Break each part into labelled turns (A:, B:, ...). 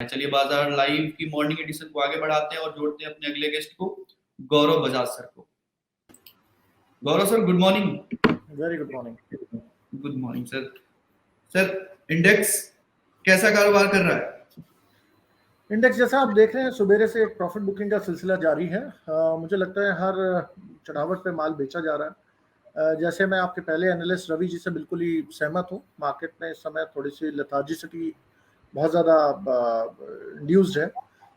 A: चलिए बाजार लाइव की मॉर्निंग एडिशन को आगे बढ़ाते हैं और जोड़ते हैं अपने अगले गेस्ट को, गौरव बजाज सर को। Gaurav sir, good morning.
B: Very good morning.
A: Good morning sir. Sir, index कैसा कारोबार कर रहा है?
B: इंडेक्स जैसा आप देख रहे हैं सुबेरे से एक प्रॉफिट बुकिंग का सिलसिला जारी है। मुझे लगता है हर चढ़ावट पे माल बेचा जा रहा है। जैसे मैं आपके पहले एनालिस्ट रवि जी से बिल्कुल ही सहमत हूँ। मार्केट में इस समय थोड़ी सी लेथार्जिसिटी बहुत ज़्यादा इंड्यूस्ड है।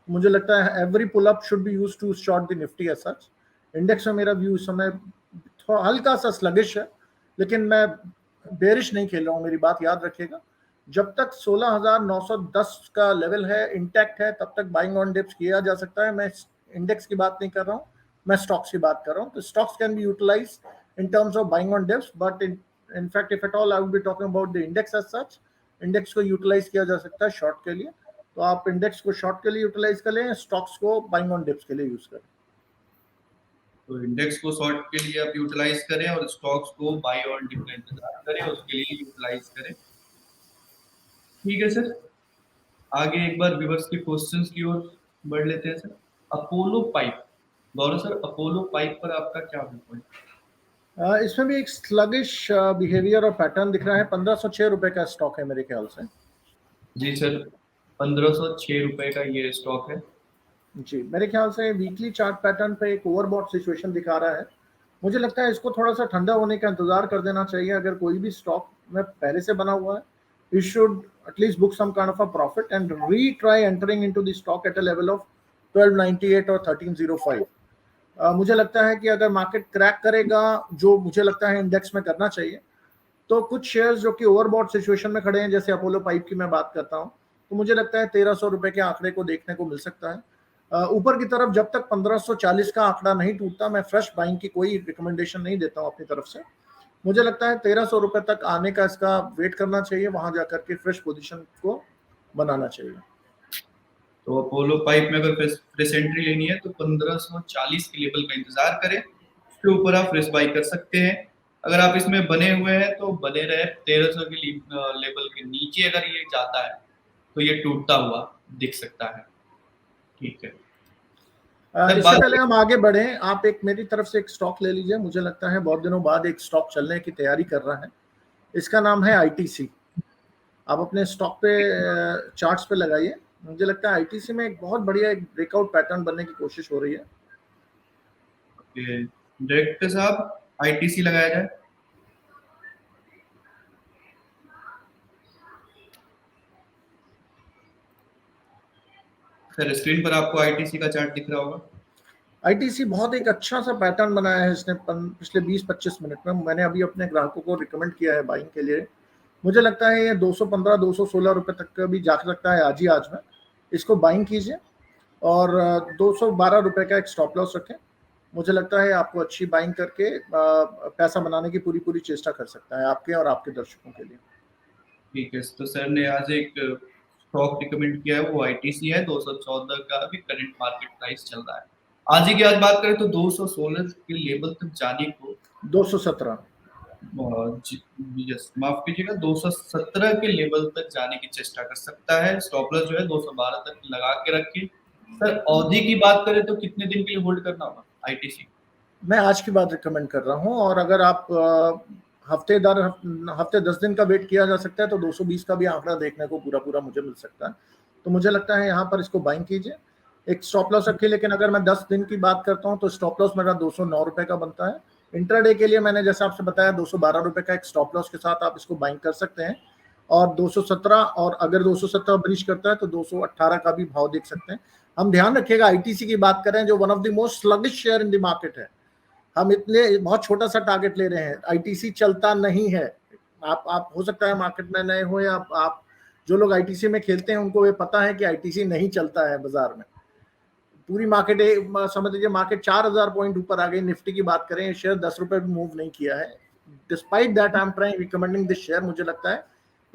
B: मुझे लगता है every pull up should be used to short the Nifty as such. Index में मेरा व्यू इस समय थोड़ा हल्का सा स्लगिश है, लेकिन मैं बेरिश नहीं खेल रहा हूँ, मेरी बात याद रखिएगा। जब तक 16,910 का लेवल है, इंटैक्ट है, तब तक बाइंग ऑन डिप्स किया जा सकता है। मैं इंडेक्स की बात नहीं कर रहा हूँ, मैं स्टॉक्स की बात कर रहा हूँ। तो stocks can be utilise in terms of buying on dips, but in fact if at all I will be talking about the index as such. Index को यूटिलाइज किया जा सकता है शॉर्ट के लिए, तो आप इंडेक्स को शॉर्ट के लिए यूटिलाइज कर लें, स्टॉक्स को बाइंग ऑन डिप्स के लिए यूज करें।
A: तो इंडेक्स को शॉर्ट के लिए आप यूटिलाइज करें और स्टॉक्स को बाय ऑन डिप का इंतजार करें, उसके लिए यूटिलाइज करें। ठीक है सर, आगे एक बार व्यूअर्स के क्वेश्चंस की ओर बढ़ लेते हैं सर। अपोलो पाइप, गौरव सर, अपोलो पाइप पर आपका क्या व्यू है?
B: इसमें भी एक स्लगिश बिहेवियर और पैटर्न दिख रहा है। 1506 रुपए का स्टॉक है मेरे ख्याल से।
A: जी सर, 1506 रुपए का ये स्टॉक है।
B: जी, मेरे ख्याल से वीकली चार्ट पैटर्न पे एक ओवरबॉट सिचुएशन दिखा रहा है। मुझे लगता है इसको थोड़ा सा ठंडा होने का इंतजार कर देना चाहिए। अगर कोई भी स्टॉक में पहले से बना हुआ है, you should at least book some kind of a profit and retry entering into the stock at a level of 1298 और 1305। मुझे लगता है कि अगर मार्केट क्रैक करेगा, जो मुझे लगता है इंडेक्स में करना चाहिए, तो कुछ शेयर्स जो कि ओवरबॉट सिचुएशन में खड़े हैं, जैसे अपोलो पाइप की मैं बात करता हूँ, तो मुझे लगता है 1300 रुपए के आंकड़े को देखने को मिल सकता है। ऊपर की तरफ जब तक 1540 का आंकड़ा नहीं टूटता, मैं फ्रेश बाइंग की कोई रिकमेंडेशन नहीं देता हूँ अपनी तरफ से। मुझे लगता है 1300 रुपए तक आने का इसका वेट करना चाहिए, वहां जाकर के फ्रेश पोजीशन को बनाना चाहिए।
A: तो अपोलो पाइप में अगर फ्रेश एंट्री लेनी है तो 1540 के लेवल का इंतजार करें, उसके ऊपर आप फ्रेश बाई कर सकते हैं। अगर आप इसमें बने हुए हैं तो बने रहे। 1300 के लेवल के नीचे अगर ये जाता है तो ये टूटता हुआ दिख सकता है। ठीक है
B: इससे पहले हम आगे बढ़े, आप एक मेरी तरफ से एक स्टॉक ले लीजिए। मुझे लगता है बहुत दिनों बाद एक स्टॉक चलने की तैयारी कर रहा है। इसका नाम है आईटीसी। आप अपने स्टॉक पे चार्ट्स पे लगाइए। मुझे लगता है आईटीसी में एक बहुत बढ़िया एक ब्रेकआउट पैटर्न बनने की कोशिश हो रही है।
A: डायरेक्टर साहब, आईटीसी लगाया जाए। सर, स्क्रीन पर आपको आईटीसी का चार्ट दिख रहा होगा।
B: आईटीसी बहुत एक अच्छा सा पैटर्न बनाया है इसने पिछले 20-25 मिनट में। मैंने अभी अपने ग्राहकों को रिकमेंड किया है बाइंग के लिए। मुझे लगता है ये 215-216 रुपए तक का भी जा सकता है आज ही आज में। इसको बाइंग कीजिए और 212 रुपए का एक स्टॉप लॉस रखें। मुझे लगता है आपको अच्छी बाइंग करके पैसा बनाने की पूरी पूरी चेष्टा कर सकता है, आपके और आपके दर्शकों के लिए।
A: ठीक है, तो सर ने आज एक स्टॉक रिकमेंड किया है, वो आईटीसी है। 214 का अभी करंट मार्केट प्राइस चल रहा है। आज ही की आज बात करें तो 216 के लेवल तक जाने को
B: 217,
A: यस माफ कीजिएगा, 217 के लेवल तक जाने की चेष्टा कर सकता है। स्टॉप लॉस जो है 212 तक लगा के रखिए। सर, अवधि की बात करें तो कितने दिन के लिए होल्ड करना होगा आईटीसी?
B: मैं आज की बात रिकमेंड कर रहा हूं, और अगर आप हफ्ते 10 दिन का वेट किया जा सकता है तो 220 का भी आंकड़ा देखने को पूरा पूरा मुझे मिल सकता है। तो मुझे लगता है यहाँ पर इसको बाइंग कीजिए, एक स्टॉप लॉस रखिए। लेकिन अगर मैं 10 दिन की बात करता हूँ तो स्टॉप लॉस मेरा 209 रुपए का बनता है। इंट्राडे के लिए मैंने जैसे आपसे बताया 212 रुपए का एक स्टॉप लॉस के साथ आप इसको बाइंग कर सकते हैं, और 217, और अगर 217 ब्रीच करता है तो 218 का भी भाव देख सकते हैं। हम ध्यान रखिएगा आईटीसी की बात करें, जो one of the most sluggish share in the market है। हम इतने बहुत छोटा सा टारगेट ले रहे हैं, आईटीसी चलता नहीं है। आप हो सकता है मार्केट में नए हो, या आप जो लोग आईटीसी में खेलते हैं उनको ये पता है कि आईटीसी नहीं चलता है बाजार में। पूरी मार्केट समझ लीजिए मार्केट 4000 पॉइंट ऊपर आ गई। निफ्टी की बात करें, शेयर 10 रुपए भी मूव नहीं किया है। Despite that I am trying recommending this share. मुझे लगता है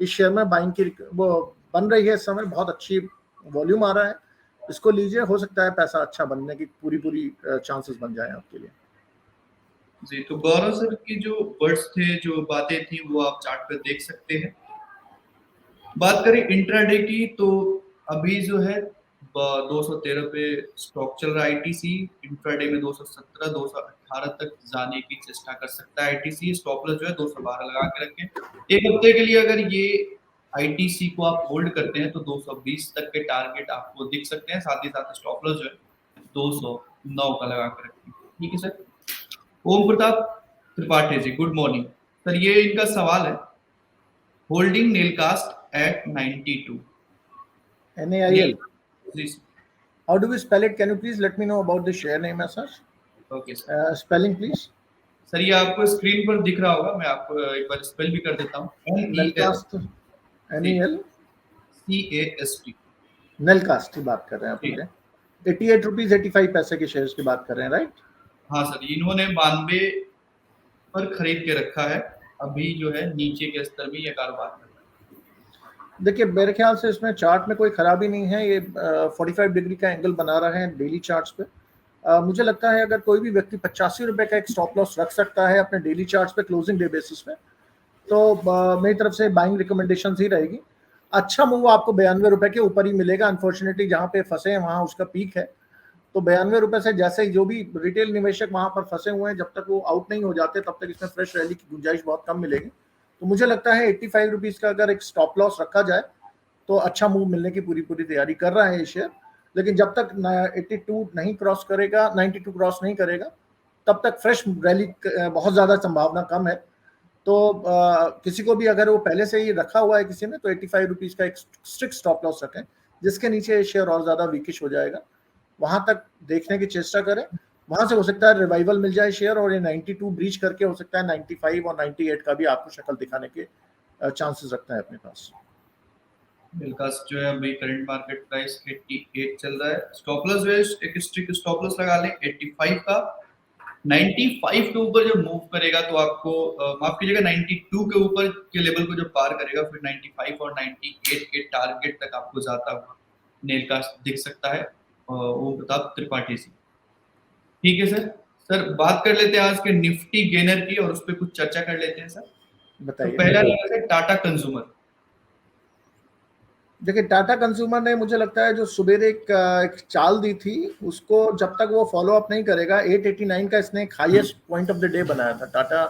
B: इस शेयर में बाइंग की वो बन रही है इस समय, बहुत अच्छी वॉल्यूम आ रहा है। इसको लीजिए, हो सकता है पैसा अच्छा बनने की पूरी चांसेस बन जाए आपके लिए।
A: जी, तो गौरव सर की जो वर्ड्स थे, जो बातें थी, वो आप चार्ट पर देख सकते हैं। बात करें इंट्राडे की तो अभी जो है 213 पे स्टॉक चल रहा है आईटीसी, इंट्राडे में 217 218 तक जाने की चेष्टा कर सकता है आईटीसी। स्टॉप लॉस जो है 212 लगा के रखें। एक हफ्ते के लिए अगर ये आईटीसी को आप होल्ड करते हैं तो 220 तक के टारगेट आपको दिख सकते हैं। साथ ही साथ स्टॉप लॉस जो है 209 का लगा के रखें। ठीक है sir. Om Pratap Tripathi ji, good morning sir. ये इनका सवाल है, होल्डिंग नेलकास्ट एट 92
B: NAIL.
A: जी।
B: How do we spell it? Can you please let me know about the share name as such?
A: Okay sir.
B: Spelling please.
A: Sir ये आपको स्क्रीन पर दिख रहा होगा, मैं आपको एक बार स्पेल भी कर देता हूँ।
B: Nelcast. NEL.
A: CAST।
B: Nelcast की बात कर रहे हैं आप,
A: ठीक।
B: ओके। 88 रुपीज 85 पैसे के शेयर्स की बात कर रहे हैं, राइट?
A: हाँ सर, इन्होंने 92 पर खरीद के रखा है। अभी जो है नीचे के स्तर में ये कारोबार कर रहा है।
B: देखिए मेरे ख्याल से इसमें चार्ट में कोई खराबी नहीं है। ये 45 डिग्री का एंगल बना रहा है डेली चार्ट्स पे। मुझे लगता है अगर कोई भी व्यक्ति 85 रुपए का एक स्टॉप लॉस रख सकता है अपने डेली चार्ट्स पे क्लोजिंग डे बेसिस पे, तो मेरी तरफ से बाइंग रिकमेंडेशन ही रहेगी। अच्छा मूव आपको 92 रुपए के ऊपर ही मिलेगा। अनफॉर्चुनेटली जहाँ पे फंसे हैं वहाँ उसका पीक है, तो 92 रुपए से जैसे जो भी रिटेल निवेशक वहां पर फंसे हुए हैं, जब तक वो आउट नहीं हो जाते तब तक इसमें फ्रेश रैली की गुंजाइश बहुत कम मिलेगी। तो मुझे लगता है 85 रुपीज का अगर एक स्टॉप लॉस रखा जाए तो अच्छा मूव मिलने की पूरी तैयारी कर रहा है ये शेयर। लेकिन जब तक 82 नहीं क्रॉस करेगा, 92 क्रॉस नहीं करेगा, तब तक फ्रेश रैली बहुत ज्यादा संभावना कम है। तो किसी को भी अगर वो पहले से ही रखा हुआ है किसी ने, तो 85 रुपीज का एक स्ट्रिक्ट स्टॉप लॉस रखें, जिसके नीचे शेयर और ज्यादा वीकिश हो जाएगा। वहां तक देखने की चेष्टा करें, वहां से हो सकता है रिवाइवल मिल जाए शेयर, और ये 92 ब्रीच करके हो सकता है 95 और 98 का भी आपको शक्ल दिखाने के चांसेस रखता है अपने पास।
A: नेलकास्ट जो है अभी करंट मार्केट प्राइस 88 चल रहा है। स्टॉप लॉस जो है एक स्ट्रिक्ट स्टॉप लॉस लगा लें 85 का। 95 के ऊपर जब मूव करेगा तो आपको माफ कीजिएगा 92 के ऊपर के लेवल को जब पार करेगा फिर 95 और 98 के टारगेट तक आपको जाता हुआ नेलकास्ट दिख सकता है। ओम प्रताप त्रिपाठी से। ठीक है सर। सर बात कर लेते हैं आज के निफ्टी गेनर की और उस पर कुछ चर्चा कर लेते हैं सर। तो
B: बताइए।
A: पहला लेना है टाटा कंज्यूमर।
B: देखिए टाटा कंज्यूमर ने मुझे लगता है जो सुबेरे एक चाल दी थी, उसको जब तक वो फॉलो अप नहीं करेगा, 889 का इसने highest point of the day बनाया था। टाटा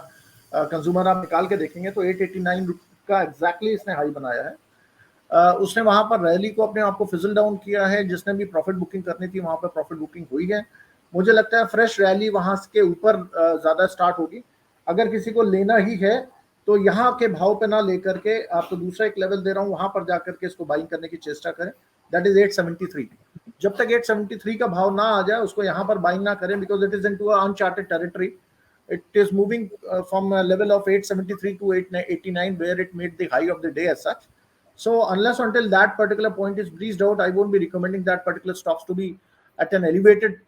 B: कंज्यूमर आप निकाल के देखेंगे तो 889 का एग्जैक्टली इसने हाई बनाया है। उसने वहां पर रैली को अपने आप को फिजल डाउन किया है। जिसने भी प्रॉफिट बुकिंग करनी थी वहां पर प्रॉफिट बुकिंग हुई है। मुझे लगता है फ्रेश रैली वहां के ऊपर ज्यादा स्टार्ट होगी। अगर किसी को लेना ही है तो यहाँ के भाव पे ना लेकर के, आपको दूसरा एक लेवल दे रहा हूँ, वहां पर जाकर के इसको बाइंग करने की चेष्टा करें। That is 873। जब तक 873 का भाव ना आ जाए उसको यहाँ पर बाइंग ना करें, because it is into uncharted territory. It is moving from a level of 873 to 889 where it made the high of the day as such. So unless until that particular point is breached out, I won't be recommending that particular stocks to be at an elevated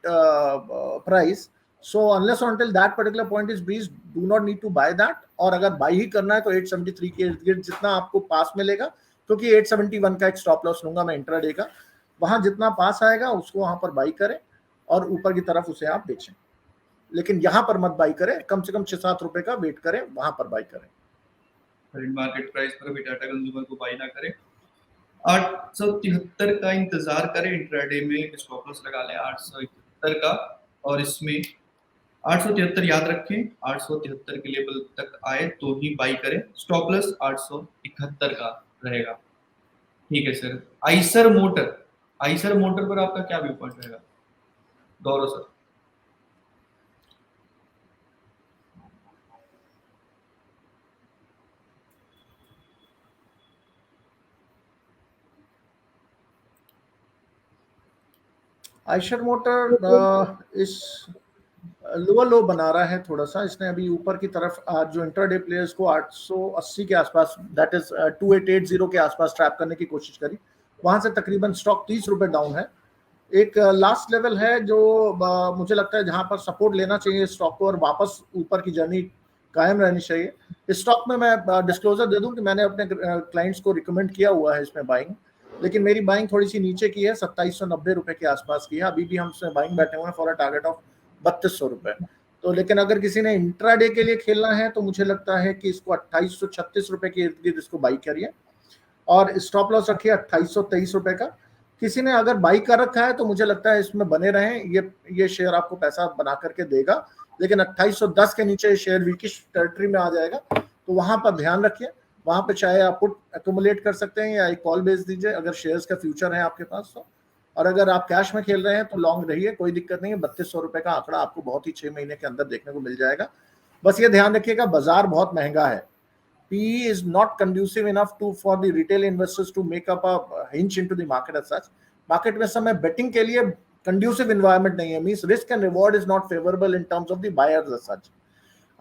B: price. So unless until that particular point is breached, do not need to buy that. और अगर buy ही करना है तो 873 के इर्द गिर्द जितना आपको पास मिलेगा, क्योंकि 871 का एक स्टॉप लॉस लूंगा मैं इंट्राडे का, वहां जितना पास आएगा उसको वहां पर बाई करें और ऊपर की तरफ उसे आप बेचें। लेकिन यहां पर मत बाई करें, कम से कम 6-7 रुपए का वेट करें, वहां पर बाई करें।
A: करंट मार्केट प्राइस पर भी टाटा कंज्यूमर को बाई ना करें। 873 का इंतजार करें, इंट्राडे में स्टॉप लॉस लगा लें 871 का, और इसमें 873 याद रखें, 873 के लेवल तक आए तो ही बाई करें। स्टॉप लॉस 871 का रहेगा। ठीक है सर। आइसर मोटर पर आपका क्या व्यू पॉइंट रहेगा गौरव सर?
B: आइशर मोटर इस लोअर लो बना रहा है थोड़ा सा। इसने अभी ऊपर की तरफ आज जो इंट्राडे प्लेयर्स को 880 के आसपास, दैट इज 2880 के आसपास ट्रैप करने की कोशिश करी। वहां से तकरीबन स्टॉक 30 रुपए डाउन है। एक लास्ट लेवल है जो मुझे लगता है जहां पर सपोर्ट लेना चाहिए स्टॉक को और वापस ऊपर की जर्नी कायम रहनी चाहिए। इस स्टॉक में मैं डिस्क्लोजर दे दूं कि मैंने अपने क्लाइंट्स को रिकमेंड किया हुआ है इसमें बाइंग, लेकिन मेरी बाइंग थोड़ी सी नीचे की है, 2790 रुपए के आसपास की है। अभी भी हम इसमें बाइंग बैठे हुए हैं फॉर अ टारगेट ऑफ 3200 रुपए। तो लेकिन अगर किसी ने इंट्राडे के लिए खेलना है तो मुझे लगता है कि इसको 2836 रुपए के इर्द गिर्द इसको बाई करिए और स्टॉप लॉस रखिए 2823 रुपए का। किसी ने अगर बाई कर रखा है तो मुझे लगता है इसमें बने रहें, ये शेयर आपको पैसा बना करके देगा, लेकिन 2810 के नीचे शेयर वीकिश टेरिटरी में आ जाएगा, तो वहां पर ध्यान रखिए। वहां पे चाहे आप पुट एक्यूमुलेट कर सकते हैं या एक कॉल बेच दीजिए अगर शेयर्स का फ्यूचर है आपके पास तो, और अगर आप कैश में खेल रहे हैं तो लॉन्ग रहिए, कोई दिक्कत नहीं है। 3200 रुपए का आंकड़ा आपको बहुत ही 6 महीने के अंदर देखने को मिल जाएगा। बस ये ध्यान रखिएगा बाजार बहुत महंगा है, PE is not conducive enough to for the retail investors to make up a hinge into the market as such. Market में समय betting के लिए conducive environment नहीं है, means risk and reward is not favorable in terms of the buyers as such.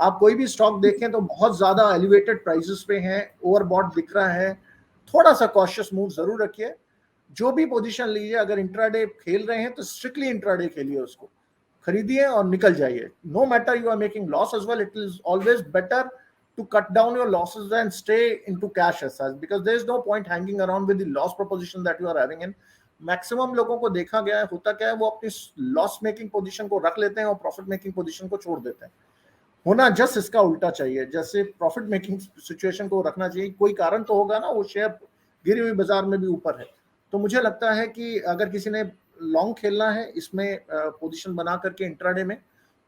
B: आप कोई भी stock देखें तो बहुत ज्यादा एलिवेटेड प्राइसेस पे हैं, ओवरबॉट दिख रहा है, थोड़ा सा कॉशियस मूव जरूर रखिए। जो भी पोजीशन लीजिए, अगर इंट्राडे खेल रहे हैं तो स्ट्रिक्टली इंट्राडे खेलिए, उसको खरीदिए और निकल जाइए। No matter you are making loss as well, it is always better to cut down your losses and stay into cash as such, because there is no point hanging around with the loss proposition that you are having in. Maximum लोगों को देखा गया है, होता क्या है, वो अपनी लॉस मेकिंग पोजीशन को रख लेते हैं और प्रॉफिट मेकिंग पोजीशन को छोड़ देते हैं। होना जस्ट इसका उल्टा चाहिए, जैसे प्रॉफिट मेकिंग सिचुएशन को रखना चाहिए। कोई कारण तो होगा ना, वो शेयर गिरी हुई बाजार में भी ऊपर है, तो मुझे लगता है कि अगर किसी ने लॉन्ग खेलना है इसमें पोजीशन बना करके इंट्राडे में,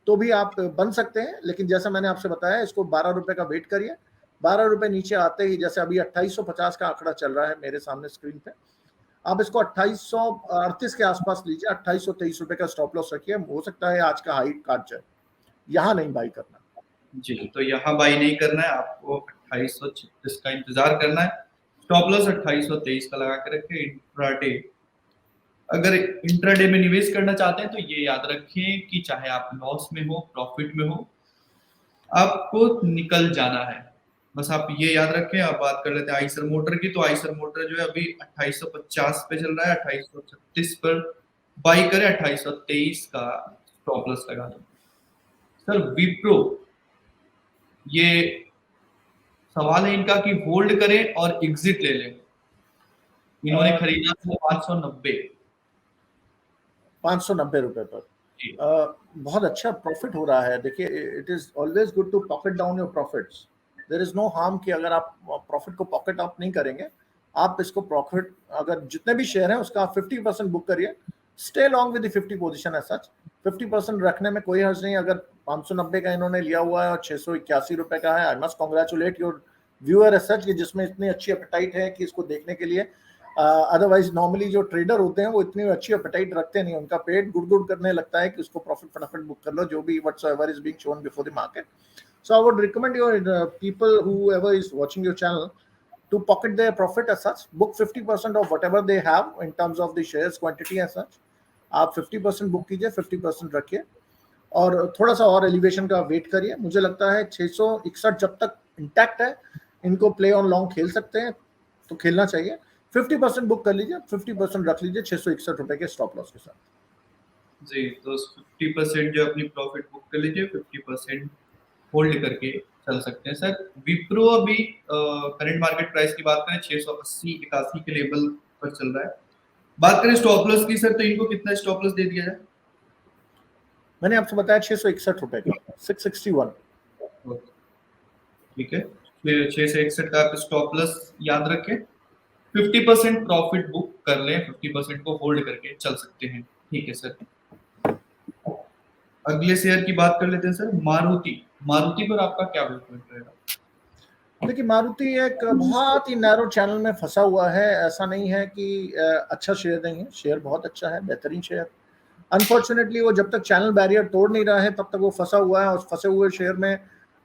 B: तो भी आप बन सकते हैं। लेकिन जैसा मैंने आपसे बताया, इसको 12 रुपए का वेट करिए। 12 रुपए नीचे आते ही, जैसे अभी 2850 का आंकड़ा चल रहा है मेरे सामने स्क्रीन पे, आप इसको 2838 के आसपास लीजिए। 2823 रुपए का स्टॉप लॉस रखिए, हो सकता है आज का हाई काट जाए, यहाँ नहीं बाई करना
A: जी। तो यहाँ बाई नहीं करना है, आपको 2836 का इंतजार करना है। स्टॉप लॉस 2823 का लगा के रखें। इंट्राडे, अगर इंट्राडे में निवेश करना चाहते हैं तो ये याद रखें कि चाहे आप लॉस में हो प्रॉफिट में हो, आपको निकल जाना है। बस आप ये याद रखें। अब बात कर लेते हैं आइसर मोटर की। तो आइसर मोटर जो है अभी 2850 पे चल रहा है, 2836 पर बाई करें, 2823 का स्टॉप लॉस लगा दें। सर विप्रो, ये सवाल है इनका कि होल्ड करें और एग्जिट ले लें। इन्होंने खरीदा था
B: 590 रुपए पर। बहुत अच्छा प्रॉफिट हो रहा है। देखिए, it is always good to pocket down your profits. There is no harm कि अगर आप प्रॉफिट को पॉकेट अप नहीं करेंगे, आप इसको प्रॉफिट, अगर जितने भी शेयर हैं उसका आप 50% बुक करिए, stay long with the 50 position as such. 50% रखने में कोई हर्ज नहीं। अगर 590 का इन्होंने लिया हुआ है और 681 रुपए का है, I must congratulate your viewer as such, जिसमें इतनी अच्छी एपेटाइट है कि इसको देखने के लिए। अदरवाइज नॉर्मली जो ट्रेडर होते हैं वो इतनी अच्छी एपेटाइट रखते नहीं, उनका पेट गुड़ करने लगता है कि उसको प्रॉफिट फटाफट बुक कर लो, जो भी whatsoever is being shown before the market. So I would recommend your people whoever is watching your channel to pocket their profit as such, book 50% of whatever they have in terms of the shares quantity as such। आप 50% book कीजिए, 50% रखिए और थोड़ा सा और elevation का wait करिए। मुझे लगता है 661 जब तक इंटैक्ट है, इनको प्ले ऑन लॉन्ग खेल सकते हैं तो खेलना चाहिए। 50% बुक कर लीजिए, 50% रख लीजिए 661 रुपए के स्टॉप लॉस के साथ।
A: जी, तो 50% जो अपनी प्रॉफिट बुक कर लीजिए, 50% होल्ड करके चल सकते हैं। सर विप्रो अभी करंट मार्केट प्राइस की बात करें 680-81 के लेवल पर चल रहा है। बात करें स्टॉप लॉस की सर, तो इनको कितना स्टॉप लॉस दे दिया जाए?
B: मैंने आपसे बताया 661 रुपए का, 661।
A: ठीक है, 661 का आप स्टॉप लॉस याद रखें। 50% प्रॉफिट बुक कर लें, 50% को होल्ड करके चल सकते हैं। ठीक है सर। अगले शेयर की बात कर लेते हैं सर, मारुति। मारुति पर आपका क्या व्यू रहेगा?
B: देखिए, मारुति एक बहुत ही नैरो चैनल में फंसा हुआ है। ऐसा नहीं है कि अच्छा शेयर नहीं है, शेयर बहुत अच्छा है, बेहतरीन शेयर। अनफॉर्चुनेटली वो जब तक चैनल बैरियर तोड़ नहीं रहा है तब तक वो फंसा हुआ है, और फंसे हुए शेयर में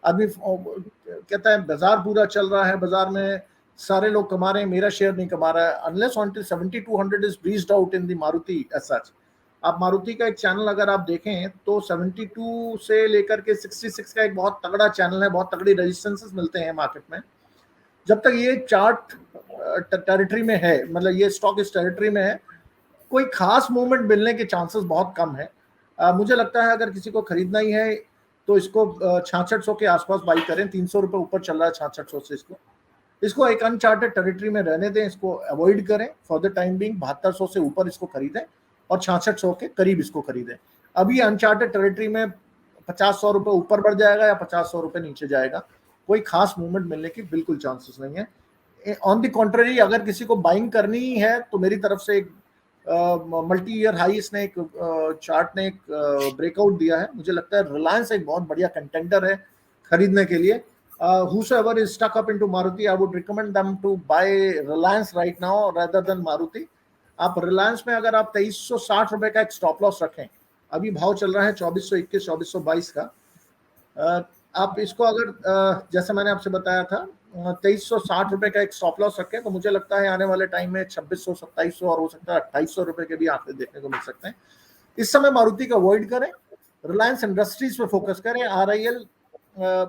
B: आदमी कहता है बाजार पूरा चल रहा है, बाजार में सारे लोग कमा रहे हैं, मेरा शेयर नहीं कमा रहा है। Unless until 7200 is breached out in the Maruti as such. आप मारुति का एक चैनल अगर आप देखें तो 72 से लेकर के 66 का एक बहुत तगड़ा चैनल है, बहुत तगड़ी रेजिस्टेंसेस मिलते हैं मार्केट में। जब तक ये चार्ट टेरिटरी में है, मतलब ये स्टॉक इस टेरिटरी में है, कोई खास मूवमेंट मिलने के चांसेस बहुत कम है। मुझे लगता है अगर किसी को खरीदना ही है तो इसको 6600 के आसपास बाई करें। 300 रुपए ऊपर चल रहा है 6600 से, इसको एक अनचार्टेड टेरिटरी में रहने दें, इसको अवॉइड करें फॉर द टाइम बीइंग। 7200 से ऊपर इसको खरीदें और 6600 के करीब इसको खरीदें। अभी अनचार्टेड टेरिटरी में 50-100 रुपए ऊपर बढ़ जाएगा या 50-100 रुपए नीचे जाएगा, कोई खास मूवमेंट मिलने की बिल्कुल चांसेस नहीं है। ऑन द कॉन्ट्ररी, अगर किसी को बाइंग करनी है तो मेरी तरफ से एक मल्टी ईयर हाई इसने एक चार्ट ने एक ब्रेकआउट दिया है। मुझे लगता है रिलायंस एक बहुत बढ़िया कंटेंडर है खरीदने के लिए। whosoever is stuck up into Maruti, I would recommend them to buy Reliance right now rather than Maruti. आप रिलायंस में अगर आप 2360 रुपए का एक स्टॉप लॉस रखें, अभी भाव चल रहा है 2421 2422 का, आप इसको अगर जैसे मैंने आपसे बताया था 2360 रुपए का एक स्टॉप लॉस रखें, तो मुझे लगता है आने वाले टाइम में 2600 2700 और हो सकता है 2800 रुपए के भी आंकड़े देखने को मिल सकते हैं। इस समय मारुति का अवॉइड करें, रिलायंस इंडस्ट्रीज पे फोकस करें। RIL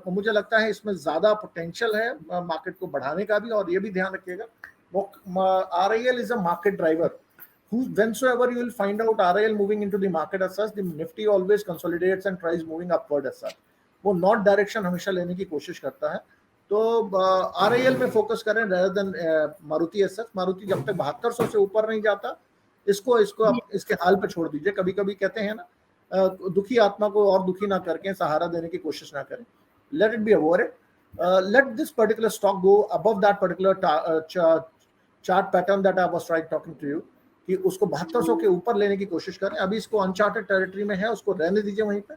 B: मुझे लगता है इसमें ज्यादा पोटेंशियल है मार्केट को बढ़ाने का भी, और ये भी ध्यान रखिएगा वो RIL is a market driver. Whensoever you will find out RIL moving into the market as such, the Nifty always consolidates and tries moving upward as such. वो नॉर्थ डायरेक्शन हमेशा लेने की कोशिश करता है। तो RIL में फोकस करें rather than Maruti as such. Maruti जब तक 7200 से ऊपर नहीं जाता, इसको आप इसके हाल पे छोड़ दीजिए। कभी कभी कहते हैं ना, दुखी आत्मा को और दुखी ना करके सहारा देने की कोशिश ना करें। Let it be avoided. Let this particular stock go above that particular chart pattern that I was talking to you, कि उसको 7200 के ऊपर लेने की कोशिश करें। अभी इसको अनचार्टेड टेरिटरी में है, उसको रहने दीजिए वहीं पे।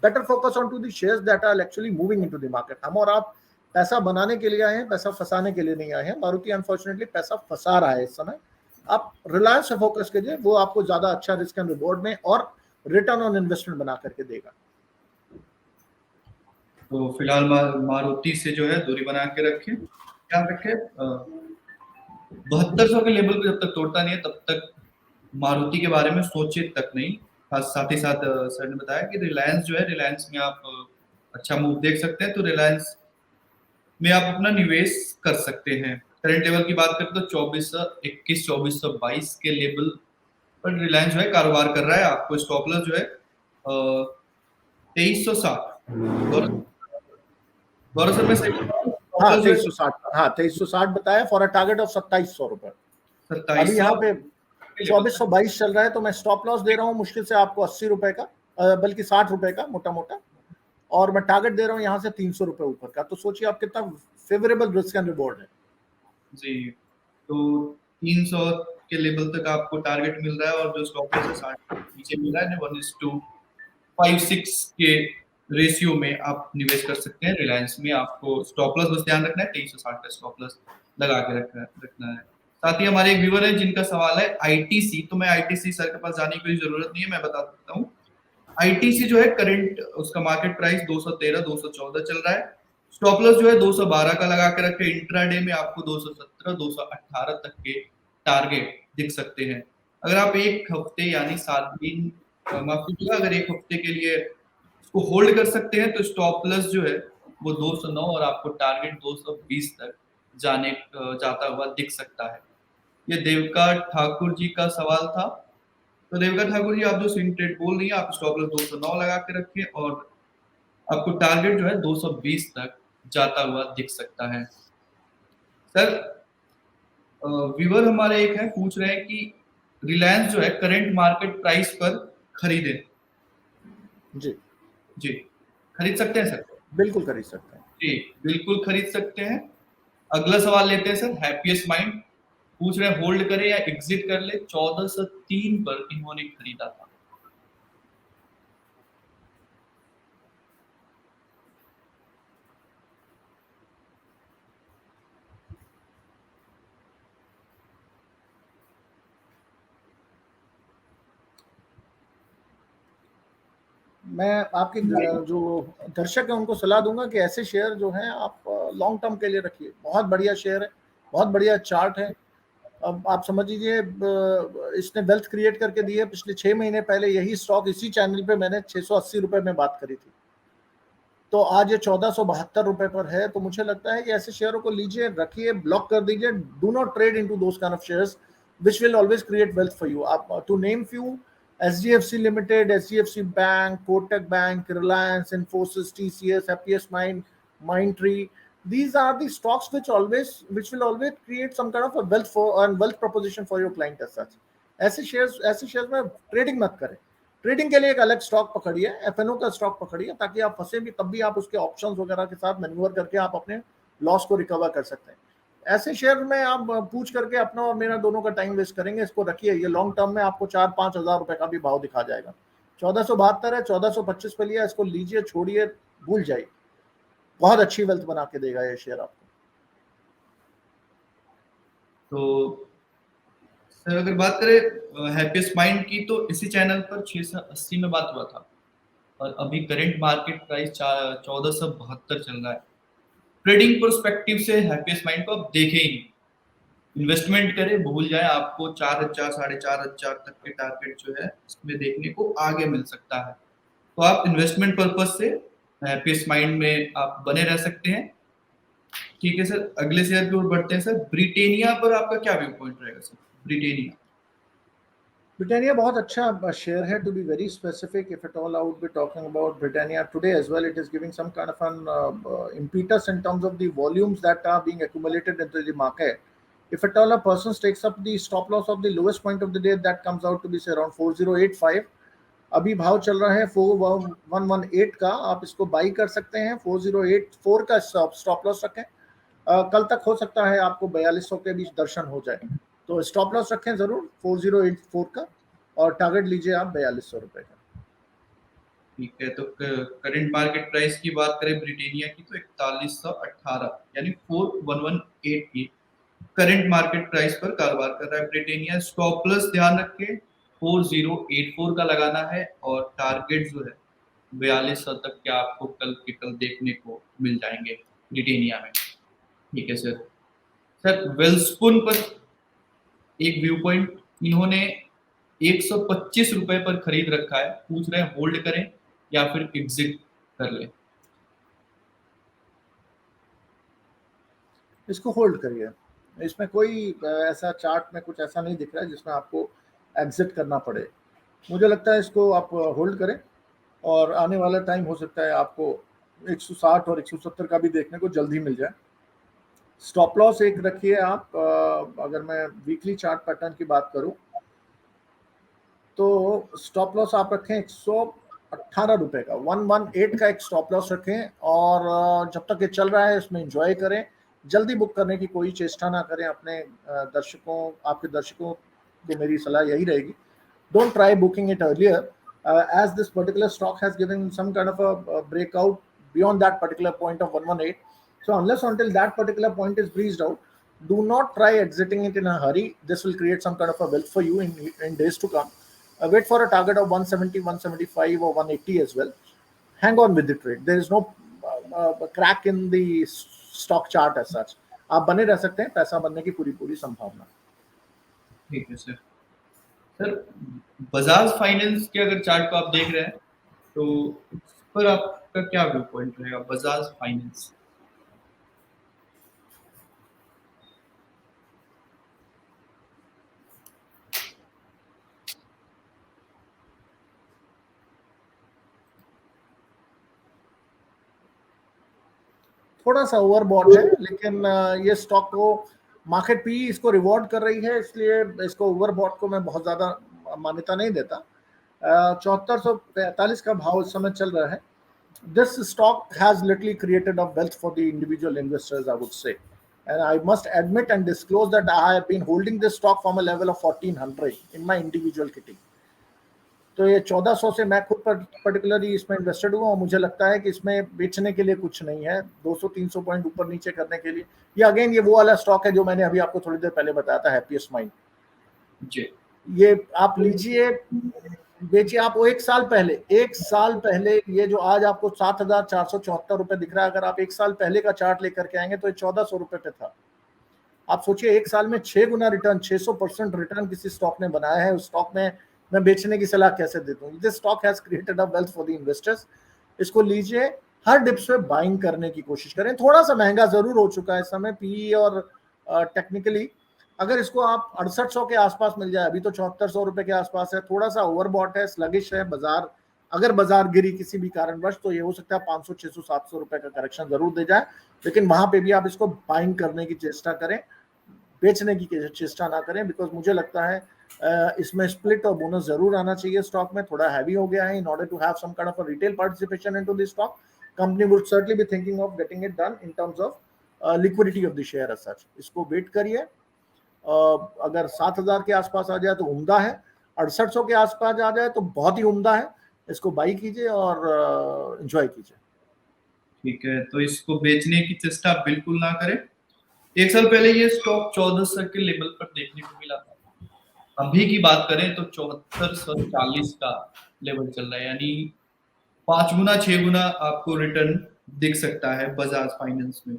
B: Better focus on to the shares that are actually moving into the market. हम और आप पैसा बनाने के लिए आए हैं, पैसा फंसाने के लिए नहीं आए हैं। मारुति अनफॉर्चुनेटली पैसा फंसा रहा है इस समय। आप रिलायंस पे फोकस कीजिए, वो आपको ज्यादा अच्छा रिस्क एंड रिवॉर्ड में और रिटर्न ऑन इन्वेस्टमेंट बना करके देगा।
A: तो फिलहाल मारुति से जो है दूरी बना के रखें, ध्यान रखें 7200 के लेवल को जब तक तोड़ता नहीं है तब तक मारुति के बारे में सोचे तक नहीं। साथ ही साथ सर ने बताया कि रिलायंस जो है, रिलायंस में आप अच्छा मूव देख सकते हैं, तो रिलायंस में आप अपना निवेश कर सकते हैं। करंट लेवल की बात करें तो 2421 2422 के लेवल पर रिलायंस जो है कारोबार कर रहा है। आपको स्टॉप लॉस जो है 2360 गौरव सर में सही?
B: हाँ 2360, हाँ 2360 बताया फॉर अ टारगेट ऑफ 2700 रुपए। अभी यहाँ पे 2422 चल रहा है, तो मैं स्टॉप लॉस दे रहा हूँ मुश्किल से आपको 80 रुपए का, बल्कि 60 रुपए का मोटा मोटा, और मैं टारगेट दे रहा हूँ यहाँ से 300 रुपए ऊपर का। तो सोचिए आप कितना फेवरेबल रिस्क एंड रिवॉर्ड है
A: जी। तो 300 के लेवल तक आपको टारगेट मिल रहा है, और जो स्टॉप लॉस है 60 नीचे मिल रहा है। 1:56 के रेशियो में आप निवेश कर सकते हैं रिलायंस में। आपको स्टॉप लॉस बस ध्यान रखना है, 2360 का स्टॉप लॉस लगा के रखना है। साथ ही हमारे एक व्यूअर है जिनका सवाल है ITC। तो मैं ITC सर के पास जाने की कोई जरूरत नहीं है, मैं बता सकता हूँ। ITC जो है करंट उसका मार्केट प्राइस 213 214 चल रहा है। स्टॉप लॉस जो है 212 का लगा के रखे। इंट्राडे में आपको 217 218 तक के टारगेट दिख सकते हैं। अगर आप एक हफ्ते यानी 7 दिन माफ कीजिएगा, अगर एक हफ्ते के लिए इसको होल्ड कर सकते हैं तो स्टॉप लॉस जो है वो 209 और आपको टारगेट 220 तक जाता हुआ दिख सकता है। ये देविका ठाकुर जी का सवाल था। तो देविका ठाकुर जी, आप जो स्विंग ट्रेड बोल रही है, आप स्टॉप लॉस 209 लगा के रखें और आपको टारगेट जो है 220 तक जाता हुआ दिख सकता है। सर व्यूअर हमारे एक है पूछ रहे हैं कि रिलायंस जो है करंट मार्केट प्राइस पर खरीदे।
B: जी
A: जी खरीद सकते हैं सर? बिल्कुल
B: खरीद सकते हैं
A: जी, बिल्कुल खरीद सकते हैं। अगला सवाल लेते हैं सर। हैप्पीएस्ट माइंड पूछ रहे हैं होल्ड करें या एग्जिट कर ले। 1403 पर इन्होंने खरीदा था।
B: मैं आपके जो दर्शक है उनको सलाह दूंगा कि ऐसे शेयर जो हैं आप लॉन्ग टर्म के लिए रखिए। बहुत बढ़िया शेयर है, बहुत बढ़िया चार्ट है। अब आप समझ लीजिए इसने वेल्थ क्रिएट करके दी है। पिछले 6 महीने पहले यही स्टॉक इसी चैनल पे मैंने 680 रुपए में बात करी थी, तो आज ये 1472 रुपए पर है। तो मुझे लगता है कि ऐसे शेयरों को लीजिए, रखिए, ब्लॉक कर दीजिए। Do not trade into those kind of shares which will always create wealth for you. To name few, SGFC Limited, SGFC Bank, Kotak Bank, Reliance, Infosys, TCS, Happiest Mind, Mindtree. These are the stocks which will always create some kind of a wealth proposition for your client as such. ऐसे shares में trading मत करें। Trading के लिए एक अलग stock पकड़िए, FNO का स्टॉक पकड़िए, ताकि आप फंसे भी तब भी आप उसके ऑप्शंस वगैरह के साथ मैन्यूवर करके आप अपने लॉस को रिकवर कर सकते हैं। ऐसे शेयर में आप पूछ करके अपना और मेरा दोनों का टाइम वेस्ट करेंगे। इसको रखिए, ये लॉन्ग टर्म में आपको 4-5 हजार रुपए का भी भाव दिखा जाएगा। 1472 है, 1425 पे लिया, इसको लीजिए, छोड़िए, भूल जाइए। बहुत अच्छी वेल्थ बना के देगा ये शेयर आपको।
A: तो सर अगर बात करें हैप्पीएस्ट माइंड की, तो इसी चैनल पर 680 में बात हुआ था और अभी करंट मार्केट प्राइस 1472 चल रहा है। ट्रेडिंग पर्सपेक्टिव से हैप्पीएस्ट माइंड को आप देखें ही नहीं, इन्वेस्टमेंट करें, भूल जाए, आपको 4000 4500 तक के टारगेट जो है इसमें देखने को आगे मिल सकता है। तो आप इन्वेस्टमेंट पर्पज से हैप्पीएस्ट माइंड में आप बने रह सकते हैं। ठीक है सर, अगले शेयर की ओर बढ़ते हैं सर। ब्रिटेनिया पर आपका क्या व्यू पॉइंट रहेगा सर? ब्रिटेनिया
B: Britannia बहुत अच्छा शेयर है, to be very specific. If at all I would be talking about Britannia today as well, it is giving some kind of an impetus in terms of the volumes that are being accumulated into the market. If at all a person takes up the stop loss of the lowest point of the day, that comes out to be say around 4085. अभी भाव चल रहा है 4118 का, आप इसको by कर सकते हैं। 4084 का स्टॉप लॉस रखें। कल तक हो सकता है आपको 4200 के बीच दर्शन हो जाए, तो स्टॉप लॉस रखें जरूर 4084 का, और टारगेट लीजिए आप 4200 रुपए का।
A: ठीक है, तो करंट मार्केट प्राइस की बात करें ब्रिटेनिया की, तो 4118 यानी 4118 की करंट मार्केट प्राइस पर कारोबार कर रहा है ब्रिटेनिया। स्टॉप लॉस ध्यान रखें 4084 का लगाना है, और टारगेट जो है 4200 तक के आपको कल देखने को मिल जाएंगे ब्रिटेनिया में। ठीक है सर। सर वेल्सपुन पर एक व्यू पॉइंट, इन्होंने 125 रुपए पर खरीद रखा है, पूछ रहे हैं होल्ड करें या फिर एग्जिट कर ले।
B: इसको होल्ड करिए। इसमें कोई ऐसा चार्ट में कुछ ऐसा नहीं दिख रहा है जिसमें आपको एग्जिट करना पड़े। मुझे लगता है इसको आप होल्ड करें, और आने वाला टाइम हो सकता है आपको 160 और 170 का भी देखने को जल्द ही मिल जाए। स्टॉप लॉस एक रखिए आप। अगर मैं वीकली चार्ट पैटर्न की बात करूं, तो स्टॉप लॉस आप रखें 118 रुपए का, 118 का एक स्टॉप लॉस रखें, और जब तक ये चल रहा है इसमें एंजॉय करें। जल्दी बुक करने की कोई चेष्टा ना करें। अपने दर्शकों, आपके दर्शकों को मेरी सलाह यही रहेगी, don't try booking it earlier, as this particular stock has given some kind of a breakout beyond that particular point of 118. So unless until that particular point is breached out, do not try exiting it in a hurry. This will create some kind of a wealth for you in days to come. Wait for a target of 170, 175 or 180 as well. Hang on with the trade. There is no crack in the stock chart as such. आप बने रह सकते हैं, पैसा बनने की पूरी संभावना।
A: ठीक है सर। सर बजाज फाइनेंस के अगर चार्ट को आप देख रहे हैं, तो उस पर आपका क्या व्यू पॉइंट रहेगा? बजाज फाइनेंस
B: थोड़ा सा ओवरबॉट है, लेकिन ये स्टॉक को मार्केट पी इसको रिवॉर्ड कर रही है, इसलिए इसको ओवरबॉट को मैं बहुत ज्यादा मान्यता नहीं देता। 7445 का भाव इस समय चल रहा है। This stock has literally created a wealth for the individual investors, I would say, and I must admit and disclose that I have been holding this stock from a level of 1400 in my individual kitty. तो ये 1400 से मैं खुद particularly इसमें invested हुआ, और मुझे लगता है कि इसमें बेचने के लिए कुछ नहीं है। 200-300 पॉइंट ऊपर नीचे करने के लिए ये अगेन ये वो वाला स्टॉक है जो मैंने अभी आपको थोड़ी देर पहले बताया था, हैप्पीएस्ट माइंड
A: जी।
B: ये आप लीजिए, बेचिए। आप वो एक साल पहले ये जो आज आपको 7474 रुपए दिख रहा है, अगर आप एक साल पहले का चार्ट लेकर के आएंगे तो ये 1400 रुपए पे था। आप सोचिए, एक साल में 6 गुना रिटर्न, 600% रिटर्न किसी स्टॉक ने बनाया है। उस स्टॉक में मैं बेचने की सलाह कैसे दे दूं? This stock has created a wealth for the investors. इसको लीजिए, हर डिप्स पे बाइंग करने की कोशिश करें। थोड़ा सा महंगा जरूर हो चुका है इस समय पीई और टेक्निकली। अगर इसको आप 6800 के आसपास मिल जाए, अभी तो 7400 रुपए के आसपास है, थोड़ा सा ओवरबॉट है, स्लगिश है बाजार। अगर बाजार गिरी किसी भी कारणवश, तो ये हो सकता है 500, 600, 700 रुपए का करेक्शन जरूर दे जाए, लेकिन वहां पे भी आप इसको बाइंग करने की चेष्टा करें, बेचने की चेष्टा ना करें। बिकॉज मुझे लगता है इसमें स्प्लिट और बोनस जरूर आना चाहिए। स्टॉक में थोड़ा हैवी हो गया है। In order to have some kind of a retail participation into this stock, company would certainly be thinking of getting it done in terms of liquidity of the share as such. इसको wait करिए, अगर 7,000 के आसपास आ जाए तो उम्दा है, 6800 के आसपास आ जाए तो बहुत ही उम्दा है। इसको बाई कीजिए और एंजॉय कीजिए।
A: ठीक है, तो इसको बेचने की चेष्टा बिल्कुल ना करें। 1 साल पहले ये स्टॉक 1400 के लेवल पर देखने को मिला था। अभी की बात करें तो 7440 का लेवल चल रहा है, यानी 5 गुना 6 गुना आपको रिटर्न दिख सकता है बजाज फाइनेंस में।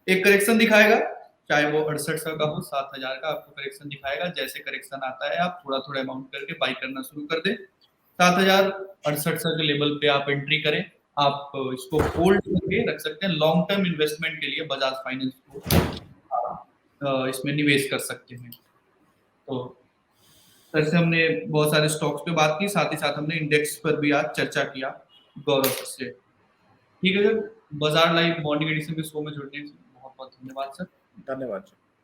A: एक करेक्शन दिखाएगा, चाहे वो 6800 का हो, 7000 का आपको करेक्शन दिखाएगा। जैसे करेक्शन आता है आप थोड़ा थोड़ा अमाउंट करके बाई करना शुरू कर दे। 7000 6800 के लेवल पे आप एंट्री करें। आप इसको होल्ड करके रख सकते हैं, लॉन्ग टर्म इन्वेस्टमेंट के लिए बजाज फाइनेंस को इसमें निवेश कर सकते हैं। तो ऐसे हमने बहुत सारे स्टॉक्स पे बात की, साथ ही साथ हमने इंडेक्स पर भी आज चर्चा किया गौरव से। ठीक है सर, बाजार लाइव मॉर्निंग एडिशन के शो में जुड़ने से बहुत बहुत धन्यवाद सर।
B: धन्यवाद।